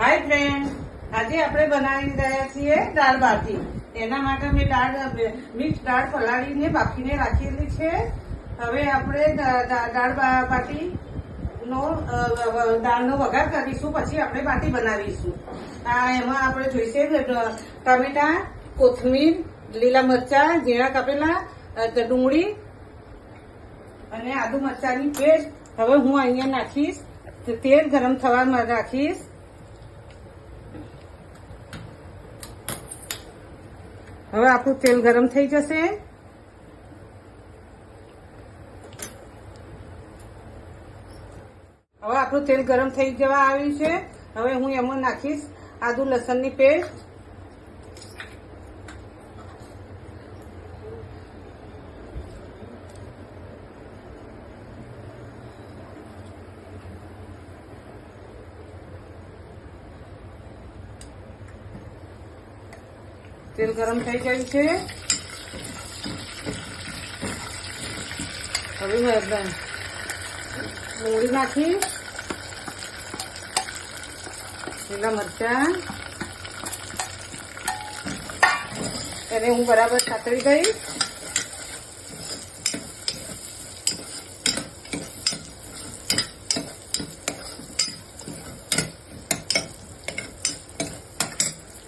હાય friend, આજે આપણે બનાવી રહ્યા છીએ દાળ બાટી. એના માટે મેં મિક્સ દાળ પલાળીને બાફીને રાખેલી છે. હવે આપણે દાળ બાટી દાળનો વઘાર કરીશું, પછી આપણે બાટી બનાવીશું. એમાં આપણે જોઈશે ટમેટા, કોથમીર, લીલા મરચા, ઝીણા કાપેલા, ડુંગળી અને આદુ મરચાની પેસ્ટ. હવે હું અહીંયા નાખીશ, તેલ ગરમ થવા રાખીશ. હવે આપણું તેલ ગરમ થઈ જશે. હવે આપણું તેલ ગરમ થઈ જવા આવ્યું છે. હવે હું એમાં નાખીશ આદુ લસણની પેસ્ટ. તેલ ગરમ થઈ ગયું છે. હવે ડુંગળી નાખી, લીલા મરચા, એને હું બરાબર સાતળી ગઈ.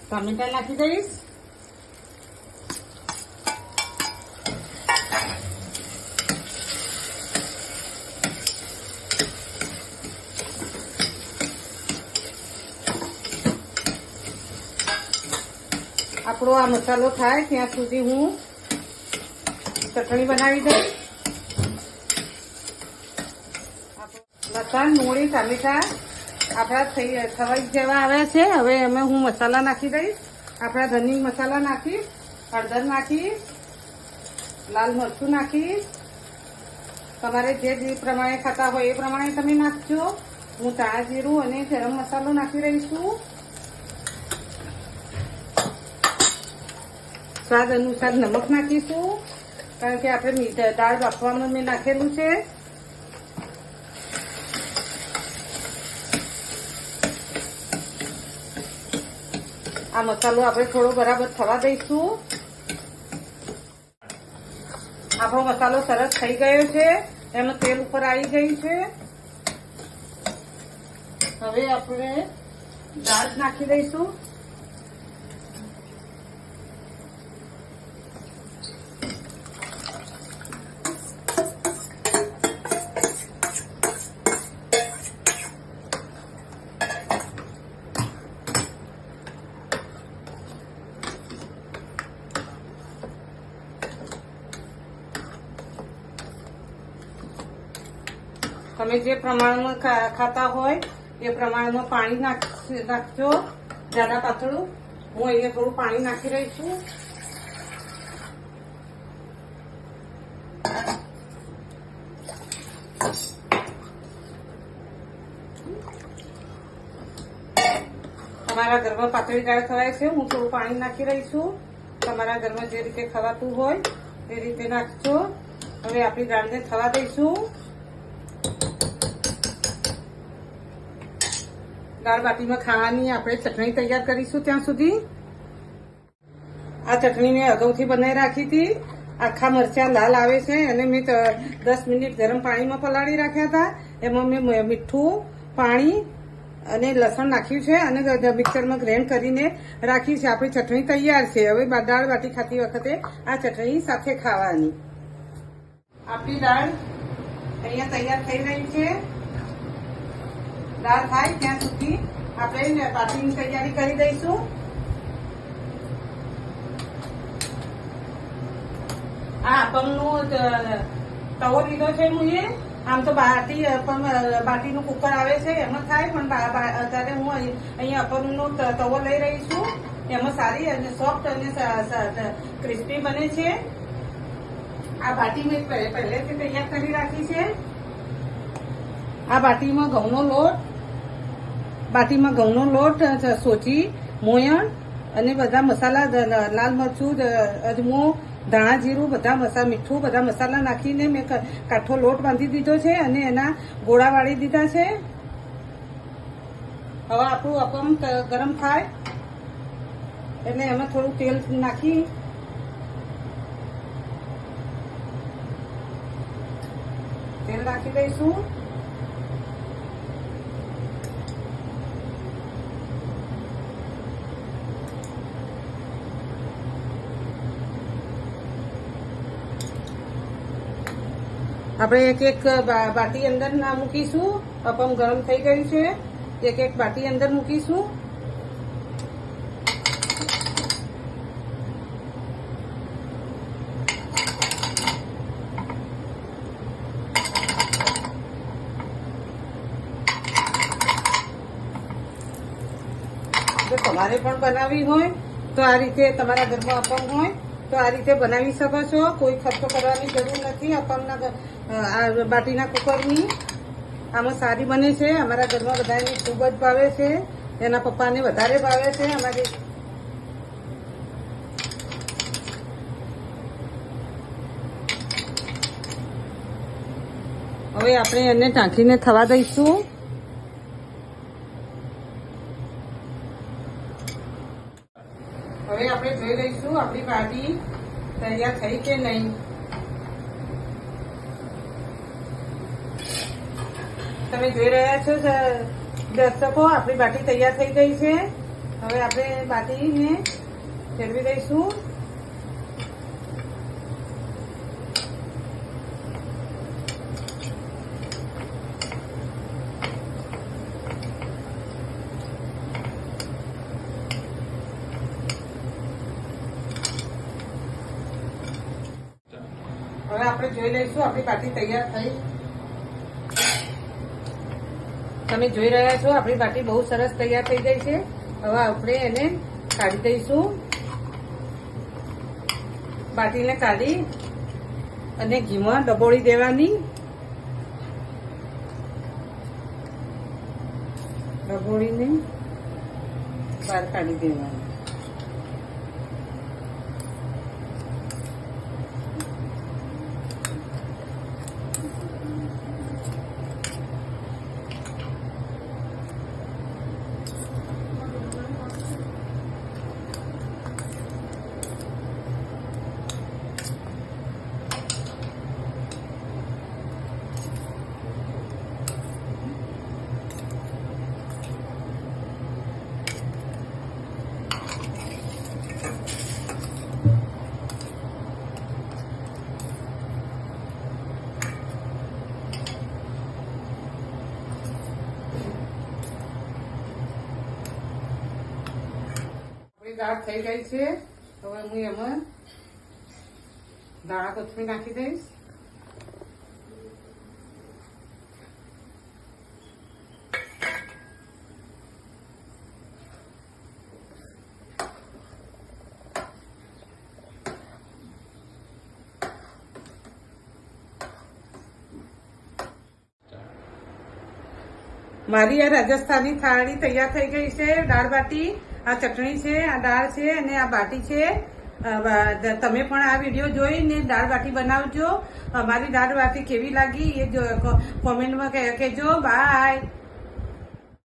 ટમેટા નાખી દઈશ. આપણો આ મસાલો થાય ત્યાં સુધી હું ચટણી બનાવી દઈશ. લસણ, ડુંગળી, ટામેટા આપણા થવાઈ જેવા આવ્યા છે. હવે એમાં હું મસાલા નાખી દઈશ. આપણા ધની મસાલા નાખીશ, હળદર નાખીશ, લાલ મરચું નાખીશ. તમારે જે પ્રમાણે ખાતા હોય એ પ્રમાણે તમે નાખજો. હું ધાણા જીરું અને ગરમ મસાલો નાખી રહી છું. સ્વાદ અનુસાર નમક નાખીશું, કારણ કે આપણે દાળ બાફવામાં મેં નાખેલું છે. આ મસાલો આપણે થોડો બરાબર થવા દઈશું. આપણો મસાલો સરસ થઈ ગયો છે, એમાં તેલ ઉપર આવી ગયું છે. હવે આપણે દાળ નાખી દઈશું. તમે જે પ્રમાણમાં ખાતા હોય એ પ્રમાણમાં પાણી નાખજો, જ્યાદા પાતળું. હું અહીંયા થોડું પાણી નાખી રહી છું. તમારા ઘરમાં પાતળી દાળ ખવાય છે, હું થોડું પાણી નાખી રહી છું. તમારા ઘરમાં જે રીતે ખવાતું હોય એ રીતે નાખજો. હવે આપણી દાળને થવા દઈશું. દાળ બાટીમાં ખાવાની આપણે ચટણી તૈયાર કરીશું. ત્યાં સુધી આ ચટણી મેં અગાઉથી બનાવી રાખી હતી. આખા મરચાં લાલ આવે છે અને મેં 10 મિનિટ ગરમ પાણીમાં પલાળી રાખ્યા હતા. એમાં મેં મીઠું, પાણી અને લસણ નાખ્યું છે અને મિક્સરમાં ગ્રાઇન્ડ કરીને રાખી છે. આપણી ચટણી તૈયાર છે. હવે દાળ બાટી ખાતી વખતે આ ચટણી સાથે ખાવાની. આપણી દાળ અહીંયા તૈયાર થઈ રહી છે. દાળ થાય ત્યાં સુધી આપણે બાટીની તૈયારી કરી દઈશું. આ અપમનો તવો લીધો છે મુએ. આમ તો બાટીનું કુકર આવે છે એમાં થાય, પણ અત્યારે હું અહીંયા અપમનો તવો લઈ રહી છું. એમાં સારી અને સોફ્ટ અને ક્રિસ્પી બને છે. આ બાટી મેં પહેલેથી તૈયાર કરી રાખી છે. આ બાટીમાં ઘઉંનો લોટ, સોજી, મોયણ અને બધા મસાલા, લાલ મરચું, અજમો, ધાણા જીરું, બધા મસાલા, મીઠું, બધા મસાલા નાખીને મેં કાઠો લોટ બાંધી દીધો છે અને એના ગોળા વાળી દીધા છે. હવે આપણું અપમ ગરમ થાય એટલે એમાં થોડું તેલ નાખી દઈશું. આપણે એક એક બાટી અંદર ના મૂકીશું. અપમ ગરમ થઈ ગયું છે, એક એક બાટી અંદર મૂકીશું. જો તમારે પણ બનાવવી હોય તો આ રીતે, તમારા ઘરમાં અપમ હોય તો આ રીતે બનાવી શકો છો. કોઈ ખર્ચો કરવાની જરૂર નથી અપમના બાટીના કુકરની. આમાં સારી બને છે. અમારા ઘરમાં બધાને ખૂબ જ ભાવે છે. એના પપ્પાને વધારે ભાવે છે. અમારી હવે આપણે એને ઢાંકીને થવા દઈશું. હવે આપણે જોઈ લઈશું આપણી બાટી તૈયાર થઈ કે નહીં. તમે જોઈ રહ્યા છો દર્શકો, આપણી બાટી તૈયાર થઈ ગઈ છે. હવે આપણે બાટીને ફેરવી દઈશું. હવે આપણે જોઈ લઈશું આપણી બાટી તૈયાર થઈ. તમે જોઈ રહ્યા છો આપણી બાટી બહુ સરસ તૈયાર થઈ ગઈ છે. હવે આપણે એને કાઢી દઈશું. બાટીને કાઢી અને ઘીમાં ડબોળી દેવાની. ડબોળીને બહાર કાઢી દેવાની. દાળ થઈ ગઈ છે. હવે હું એમાં દાણા કોથમીર નાખી દઈશ. મારી આ રાજસ્થાની થાળી તૈયાર થઈ ગઈ છે. દાળ બાટી, આ ચટણી છે, આ દાળ છે અને આ બાટી છે. તમે પણ આ વિડીયો જોઈને દાળ બાટી બનાવજો. અમારી દાળ બાટી કેવી લાગી એ કોમેન્ટમાં કહેજો. બાય.